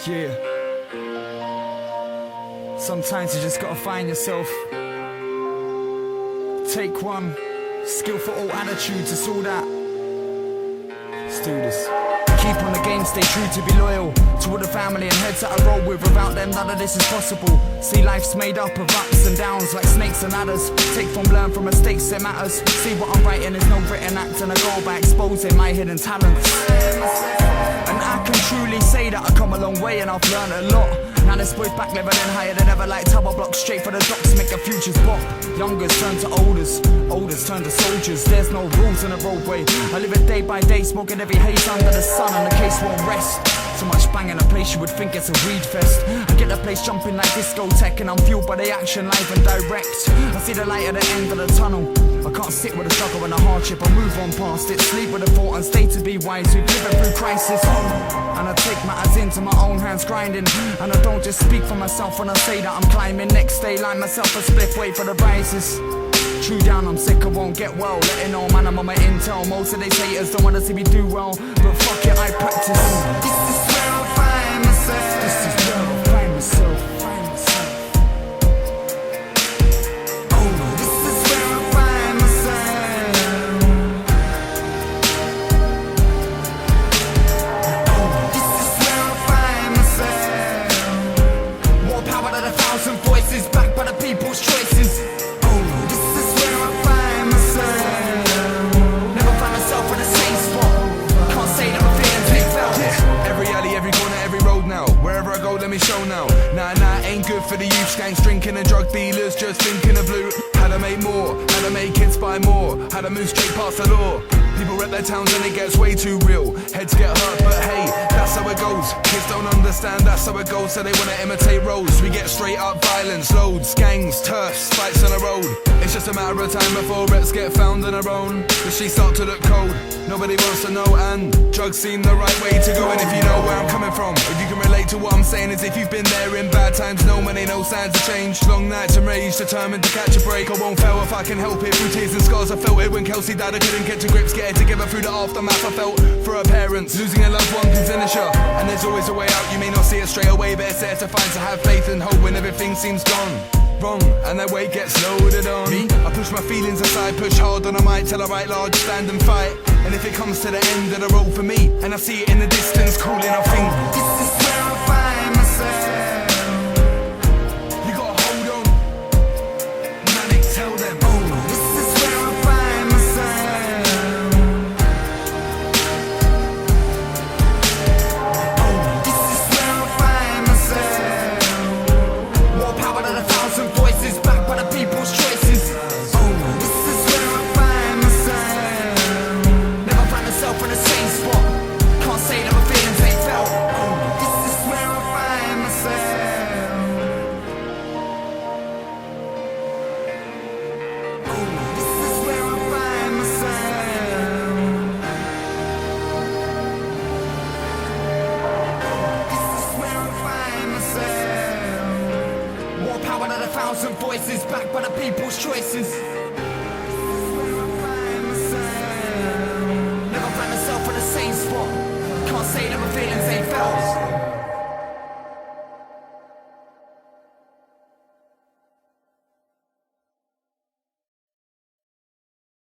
Yeah. Sometimes you just gotta find yourself. Take one. Skillful all attitudes, it's all that. Let's do this. Keep on the game, stay true to be loyal to all the family and heads that I roll with. Without them, none of this is possible. See, life's made up of ups and downs like snakes and ladders. Take from, learn from mistakes, it matters. See what I'm writing, there's no written act, and I go by exposing my hidden talents. And I can truly say that I've come a long way and I've learned a lot. Now this boy's back leveling higher than ever, like tower blocks straight for the docks, make the futures pop. Youngers turn to olders, olders turn to soldiers. There's no rules in the roadway. I live it day by day, smoking every haze under the sun, and the case won't rest. So much bang in a place you would think it's a weed fest. I get the place jumping like discotheque, and I'm fueled by the action live and direct. I see the light at the end of the tunnel. I can't sit with the struggle and the hardship, I move on past it. Sleep with the thought and stay to be wise. We've living through crisis, and I take matters into my own hands grinding. And I don't just speak for myself when I say that I'm climbing. Next day line myself a spliff, wait for the rises. True down, I'm sick, I won't get well. Letting know man, I'm on my intel. Most of these haters don't wanna see me do well, but fuck it, I practice. This is where I find myself. This is where I find myself. For the youth, skanks drinking and drug dealers just thinking of loot. How to make more, how to make kids buy more, how to move straight past the law. People rep their towns and it gets way too real. Heads get hurt, but hey, that's how it goes. Kids don't understand, that's how it goes, so they wanna imitate roles. We get straight up violence, loads, gangs, turfs, fights on the road. It's just a matter of time before reps get found on their own. The streets start to look cold, nobody wants to know, and drugs seem the right way to go. And if you know where I'm coming from, if you can relate to what I'm saying, is if you've been there in bad times, no money, no signs of change. Long nights and rage, determined to catch a break. I won't fail if I can help it. Through tears and scars I felt it when Kelsey died, I couldn't get to grips. Get it together through the aftermath I felt for her parents. Losing a loved one can finish her, and there's always a way out. You may not see it straight away, but it's there to find. So have faith and hope when everything seems gone wrong, and that weight gets loaded on me. I push my feelings aside, push hard on a mic till I write large, stand and fight. And if it comes to the end of the road for me, and I see it in the distance calling, I think this is where I find myself. You gotta hold on, Manic, tell them, oh, this is where I find myself. Oh, this is where I find myself. More power than 1,000 voices, backed by the people's choices. Oh, this is where I find myself. Never find myself in the same spot. Can't say that my feelings ain't felt. Oh, this is where I find myself. Oh, this is where I find myself. This is where I find myself. More power than 1,000 voices, backed by the people's choices.